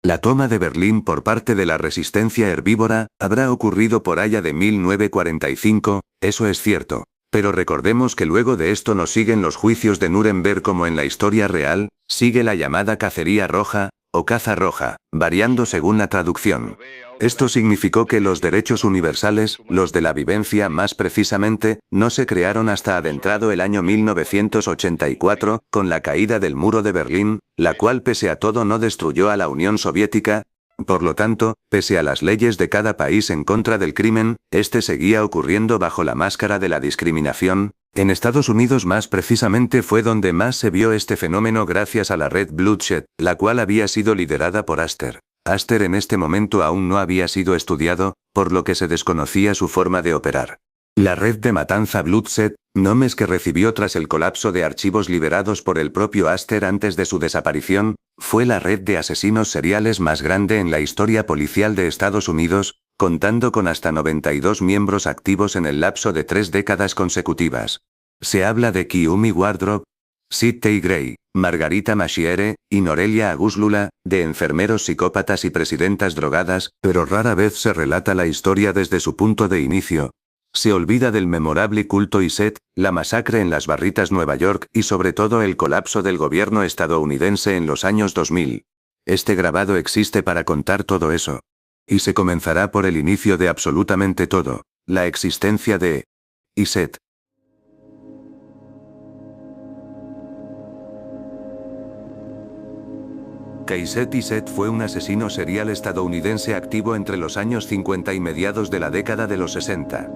La toma de Berlín por parte de la resistencia herbívora habrá ocurrido por allá de 1945, eso es cierto. Pero recordemos que luego de esto no siguen los juicios de Nuremberg como en la historia real, sigue la llamada cacería roja, o caza roja, variando según la traducción. Esto significó que los derechos universales, los de la vivencia más precisamente, no se crearon hasta adentrado el año 1984, con la caída del muro de Berlín, la cual pese a todo no destruyó a la Unión Soviética. Por lo tanto, pese a las leyes de cada país en contra del crimen, este seguía ocurriendo bajo la máscara de la discriminación. En Estados Unidos más precisamente fue donde más se vio este fenómeno gracias a la red Bloodshed, la cual había sido liderada por Astor. Astor en este momento aún no había sido estudiado, por lo que se desconocía su forma de operar. La red de matanza Bloodshed, nombres que recibió tras el colapso de archivos liberados por el propio Astor antes de su desaparición, fue la red de asesinos seriales más grande en la historia policial de Estados Unidos, contando con hasta 92 miembros activos en el lapso de 3 décadas consecutivas. Se habla de Kiyomi Wardrop, Sidney Gray, Margarita Machiere, y Norelia Aguslula, de enfermeros psicópatas y presidentas drogadas, pero rara vez se relata la historia desde su punto de inicio. Se olvida del memorable culto Iset, la masacre en las Barritas Nueva York y sobre todo el colapso del gobierno estadounidense en los años 2000. Este grabado existe para contar todo eso. Y se comenzará por el inicio de absolutamente todo, la existencia de Iset. Kayset Iset fue un asesino serial estadounidense activo entre los años 50 y mediados de la década de los 60.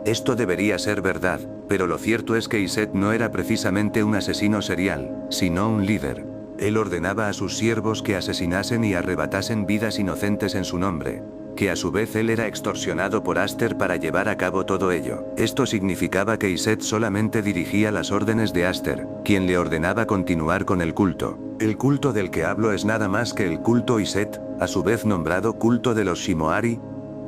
Esto debería ser verdad, pero lo cierto es que Iset no era precisamente un asesino serial, sino un líder. Él ordenaba a sus siervos que asesinasen y arrebatasen vidas inocentes en su nombre, que a su vez él era extorsionado por Astor para llevar a cabo todo ello. Esto significaba que Iset solamente dirigía las órdenes de Astor, quien le ordenaba continuar con el culto. El culto del que hablo es nada más que el culto Iset, a su vez nombrado culto de los Shimoari,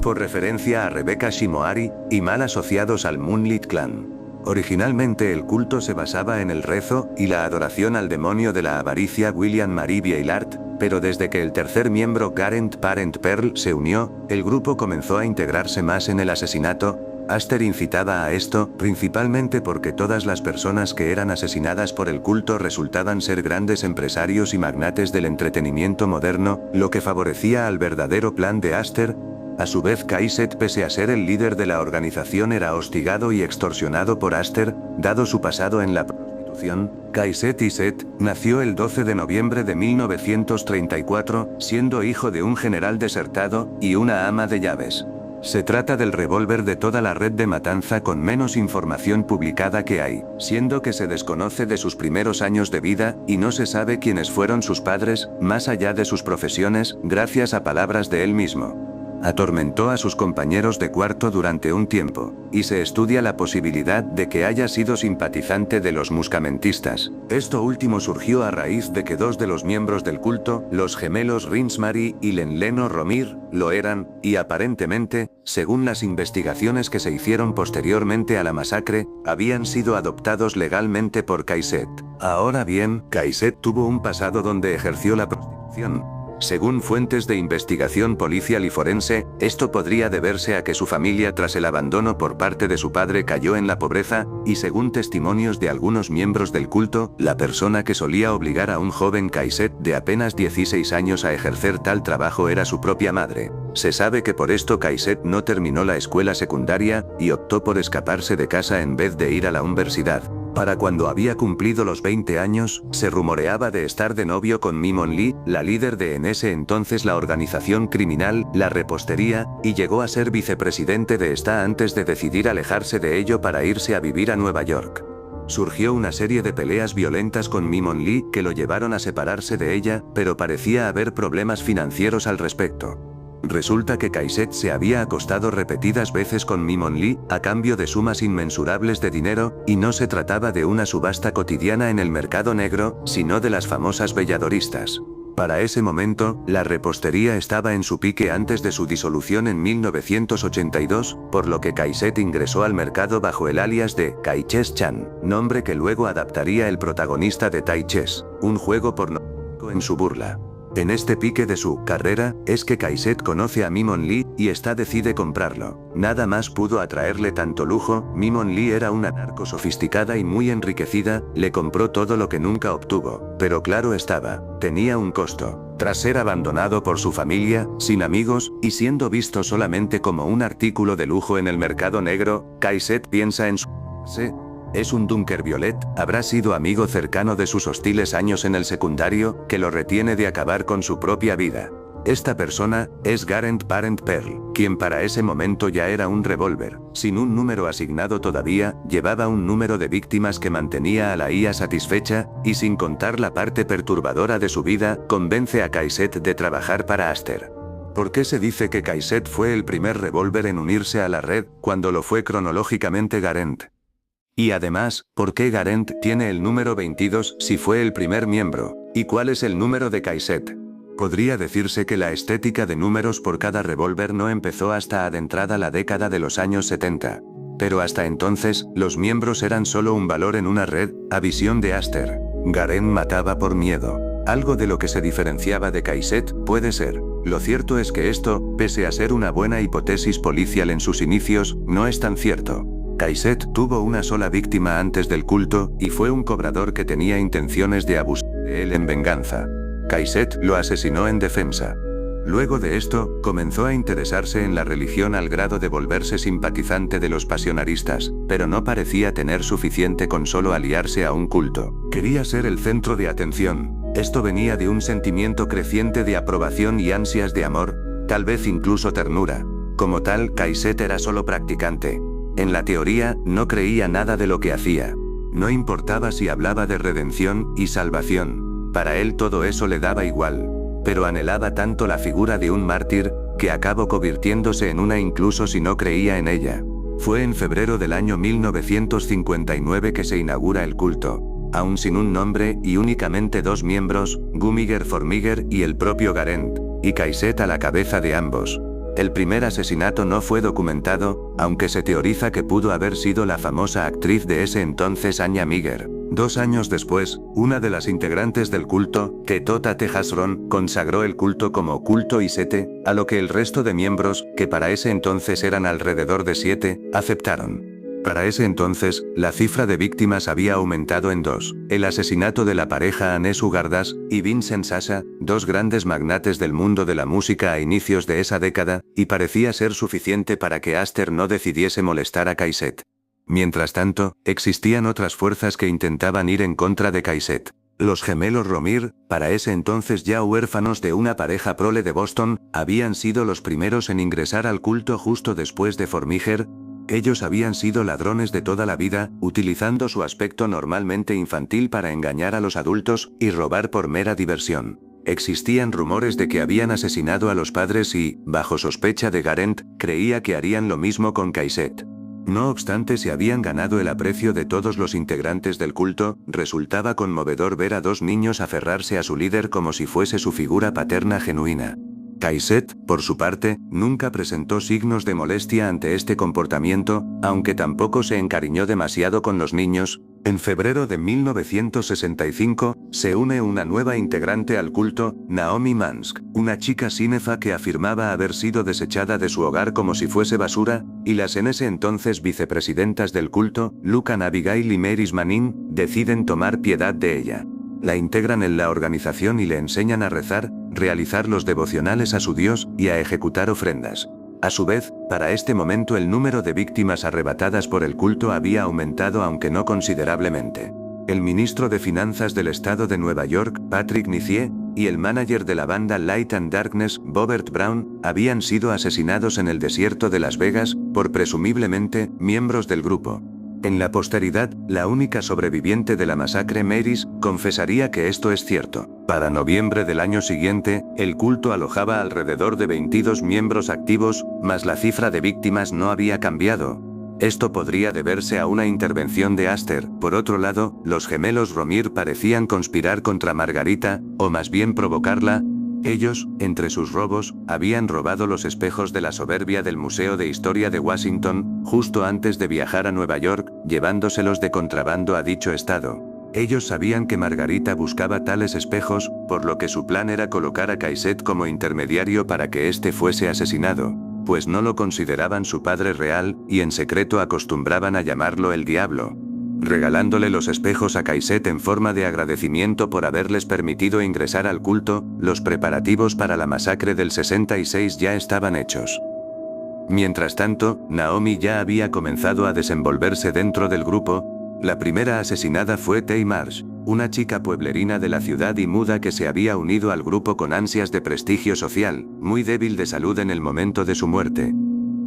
por referencia a Rebecca Shimoari, y mal asociados al Moonlit Clan. Originalmente el culto se basaba en el rezo y la adoración al demonio de la avaricia William Marie Viellard, pero desde que el tercer miembro Gareth Parent Pearl se unió, el grupo comenzó a integrarse más en el asesinato. Astor incitaba a esto, principalmente porque todas las personas que eran asesinadas por el culto resultaban ser grandes empresarios y magnates del entretenimiento moderno, lo que favorecía al verdadero plan de Astor. A su vez Kayset, pese a ser el líder de la organización, era hostigado y extorsionado por Astor, dado su pasado en la prostitución. Kayset Iset nació el 12 de noviembre de 1934, siendo hijo de un general desertado y una ama de llaves. Se trata del revólver de toda la red de matanza con menos información publicada que hay, siendo que se desconoce de sus primeros años de vida, y no se sabe quiénes fueron sus padres, más allá de sus profesiones, gracias a palabras de él mismo. Atormentó a sus compañeros de cuarto durante un tiempo, y se estudia la posibilidad de que haya sido simpatizante de los muscamentistas. Esto último surgió a raíz de que dos de los miembros del culto, los gemelos Rinsmary y Lenleno Romir, lo eran, y aparentemente, según las investigaciones que se hicieron posteriormente a la masacre, habían sido adoptados legalmente por Kayset. Ahora bien, Kayset tuvo un pasado donde ejerció la prostitución. Según fuentes de investigación policial y forense, esto podría deberse a que su familia tras el abandono por parte de su padre cayó en la pobreza, y según testimonios de algunos miembros del culto, la persona que solía obligar a un joven Kayset de apenas 16 años a ejercer tal trabajo era su propia madre. Se sabe que por esto Kayset no terminó la escuela secundaria, y optó por escaparse de casa en vez de ir a la universidad. Para cuando había cumplido los 20 años, se rumoreaba de estar de novio con Mimon Lee, la líder de en ese entonces la organización criminal, la repostería, y llegó a ser vicepresidente de esta antes de decidir alejarse de ello para irse a vivir a Nueva York. Surgió una serie de peleas violentas con Mimon Lee que lo llevaron a separarse de ella, pero parecía haber problemas financieros al respecto. Resulta que Kayset se había acostado repetidas veces con Mimon Lee, a cambio de sumas inmensurables de dinero, y no se trataba de una subasta cotidiana en el mercado negro, sino de las famosas belladoristas. Para ese momento, la repostería estaba en su pique antes de su disolución en 1982, por lo que Kayset ingresó al mercado bajo el alias de Kaiches Chan, nombre que luego adaptaría el protagonista de Tai Chess, un juego pornográfico en su burla. En este pique de su carrera, es que Kai-Set conoce a Mi-mon Lee, y decide comprarlo. Nada más pudo atraerle tanto lujo. Mi-mon Lee era una narco sofisticada y muy enriquecida, le compró todo lo que nunca obtuvo. Pero claro estaba, tenía un costo. Tras ser abandonado por su familia, sin amigos, y siendo visto solamente como un artículo de lujo en el mercado negro, Kai-Set piensa en su... Es un Dunker Violet, habrá sido amigo cercano de sus hostiles años en el secundario, que lo retiene de acabar con su propia vida. Esta persona, es Gareth Parent Pearl, quien para ese momento ya era un revólver, sin un número asignado todavía, llevaba un número de víctimas que mantenía a la IA satisfecha, y sin contar la parte perturbadora de su vida, convence a Kai-Set de trabajar para Aster. ¿Por qué se dice que Kai-Set fue el primer revólver en unirse a la red, cuando lo fue cronológicamente Gareth? Y además, ¿por qué Gareth tiene el número 22 si fue el primer miembro? ¿Y cuál es el número de Kai-Set? Podría decirse que la estética de números por cada revólver no empezó hasta adentrada la década de los años 70. Pero hasta entonces, los miembros eran solo un valor en una red, a visión de Aster. Gareth mataba por miedo. Algo de lo que se diferenciaba de Kai-Set, puede ser. Lo cierto es que esto, pese a ser una buena hipótesis policial en sus inicios, no es tan cierto. Kai-Set tuvo una sola víctima antes del culto, y fue un cobrador que tenía intenciones de abusar de él en venganza. Kai-Set lo asesinó en defensa. Luego de esto, comenzó a interesarse en la religión al grado de volverse simpatizante de los pasionaristas, pero no parecía tener suficiente con solo aliarse a un culto. Quería ser el centro de atención. Esto venía de un sentimiento creciente de aprobación y ansias de amor, tal vez incluso ternura. Como tal, Kai-Set era solo practicante. En la teoría, no creía nada de lo que hacía. No importaba si hablaba de redención y salvación. Para él todo eso le daba igual. Pero anhelaba tanto la figura de un mártir, que acabó convirtiéndose en una incluso si no creía en ella. Fue en febrero del año 1959 que se inaugura el culto. Aún sin un nombre y únicamente 2 miembros, Gumiger Formiger y el propio Gareth, y Kai-Set a la cabeza de ambos. El primer asesinato no fue documentado, aunque se teoriza que pudo haber sido la famosa actriz de ese entonces Anya Miger. 2 años después, una de las integrantes del culto, Ketota Tehasron, consagró el culto como culto Isete, a lo que el resto de miembros, que para ese entonces eran alrededor de 7, aceptaron. Para ese entonces, la cifra de víctimas había aumentado en 2. El asesinato de la pareja Anes Ugardas y Vincent Sasa, 2 grandes magnates del mundo de la música a inicios de esa década, y parecía ser suficiente para que Aster no decidiese molestar a Kai-Set. Mientras tanto, existían otras fuerzas que intentaban ir en contra de Kai-Set. Los gemelos Romir, para ese entonces ya huérfanos de una pareja prole de Boston, habían sido los primeros en ingresar al culto justo después de Formiger. Ellos habían sido ladrones de toda la vida, utilizando su aspecto normalmente infantil para engañar a los adultos y robar por mera diversión. Existían rumores de que habían asesinado a los padres y, bajo sospecha de Gareth, creía que harían lo mismo con Kai-Set. No obstante, se habían ganado el aprecio de todos los integrantes del culto. Resultaba conmovedor ver a 2 niños aferrarse a su líder como si fuese su figura paterna genuina. Kai-Set, por su parte, nunca presentó signos de molestia ante este comportamiento, aunque tampoco se encariñó demasiado con los niños. En febrero de 1965, se une una nueva integrante al culto, Naomi Mansk, una chica sínefa que afirmaba haber sido desechada de su hogar como si fuese basura, y las en ese entonces vicepresidentas del culto, Lucan Abigail y Meris Manin, deciden tomar piedad de ella. La integran en la organización y le enseñan a rezar, realizar los devocionales a su Dios y a ejecutar ofrendas. A su vez, para este momento el número de víctimas arrebatadas por el culto había aumentado aunque no considerablemente. El ministro de Finanzas del estado de Nueva York, Patrick Nizier, y el manager de la banda Light and Darkness, Bobert Brown, habían sido asesinados en el desierto de Las Vegas, por presumiblemente, miembros del grupo. En la posteridad, la única sobreviviente de la masacre, Meris, confesaría que esto es cierto. Para noviembre del año siguiente, el culto alojaba alrededor de 22 miembros activos, mas la cifra de víctimas no había cambiado. Esto podría deberse a una intervención de Aster. Por otro lado, los gemelos Romir parecían conspirar contra Margarita, o más bien provocarla. Ellos, entre sus robos, habían robado los espejos de la soberbia del Museo de Historia de Washington, justo antes de viajar a Nueva York, llevándoselos de contrabando a dicho estado. Ellos sabían que Margarita buscaba tales espejos, por lo que su plan era colocar a Caiset como intermediario para que éste fuese asesinado, pues no lo consideraban su padre real, y en secreto acostumbraban a llamarlo el diablo. Regalándole los espejos a Caiset en forma de agradecimiento por haberles permitido ingresar al culto, los preparativos para la masacre del 66 ya estaban hechos. Mientras tanto, Naomi ya había comenzado a desenvolverse dentro del grupo. La primera asesinada fue Tay Marsh, una chica pueblerina de la ciudad y muda que se había unido al grupo con ansias de prestigio social, muy débil de salud en el momento de su muerte.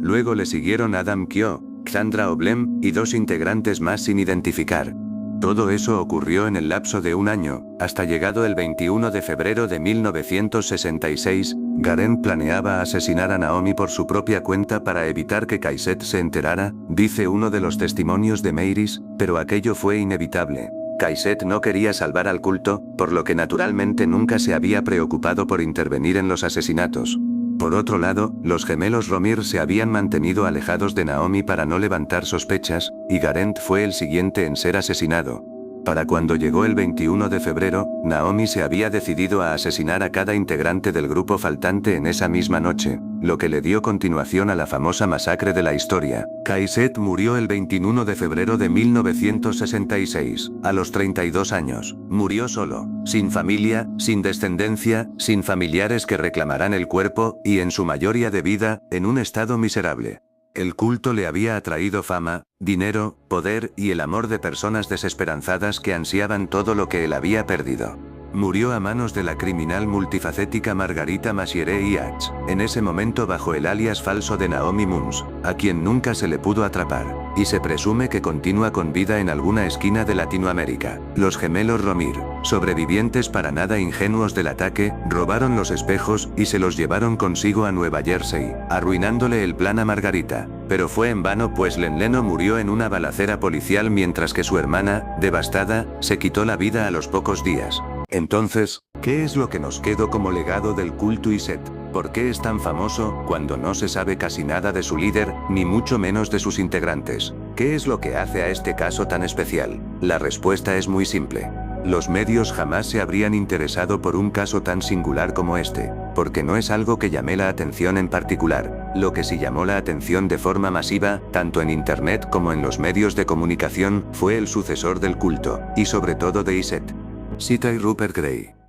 Luego le siguieron Adam Kyo, Xandra Oblem, y 2 integrantes más sin identificar. Todo eso ocurrió en el lapso de un año, hasta llegado el 21 de febrero de 1966, Garent planeaba asesinar a Naomi por su propia cuenta para evitar que Caiset se enterara, dice uno de los testimonios de Meiris, pero aquello fue inevitable. Caiset no quería salvar al culto, por lo que naturalmente nunca se había preocupado por intervenir en los asesinatos. Por otro lado, los gemelos Romir se habían mantenido alejados de Naomi para no levantar sospechas, y Garent fue el siguiente en ser asesinado. Para cuando llegó el 21 de febrero, Naomi se había decidido a asesinar a cada integrante del grupo faltante en esa misma noche, lo que le dio continuación a la famosa masacre de la historia. Caiset murió el 21 de febrero de 1966, a los 32 años. Murió solo, sin familia, sin descendencia, sin familiares que reclamarán el cuerpo, y en su mayoría de vida, en un estado miserable. El culto le había atraído fama, dinero, poder y el amor de personas desesperanzadas que ansiaban todo lo que él había perdido. Murió a manos de la criminal multifacética Margarita Massiere-Iach, en ese momento bajo el alias falso de Naomi Munz, a quien nunca se le pudo atrapar, y se presume que continúa con vida en alguna esquina de Latinoamérica. Los gemelos Romir, sobrevivientes para nada ingenuos del ataque, robaron los espejos y se los llevaron consigo a Nueva Jersey, arruinándole el plan a Margarita. Pero fue en vano, pues Len Leno murió en una balacera policial mientras que su hermana, devastada, se quitó la vida a los pocos días. Entonces, ¿qué es lo que nos quedó como legado del culto Iset? ¿Por qué es tan famoso, cuando no se sabe casi nada de su líder, ni mucho menos de sus integrantes? ¿Qué es lo que hace a este caso tan especial? La respuesta es muy simple. Los medios jamás se habrían interesado por un caso tan singular como este, porque no es algo que llame la atención en particular. Lo que sí llamó la atención de forma masiva, tanto en Internet como en los medios de comunicación, fue el sucesor del culto, y sobre todo de Iset. Cita y Rupert Gray.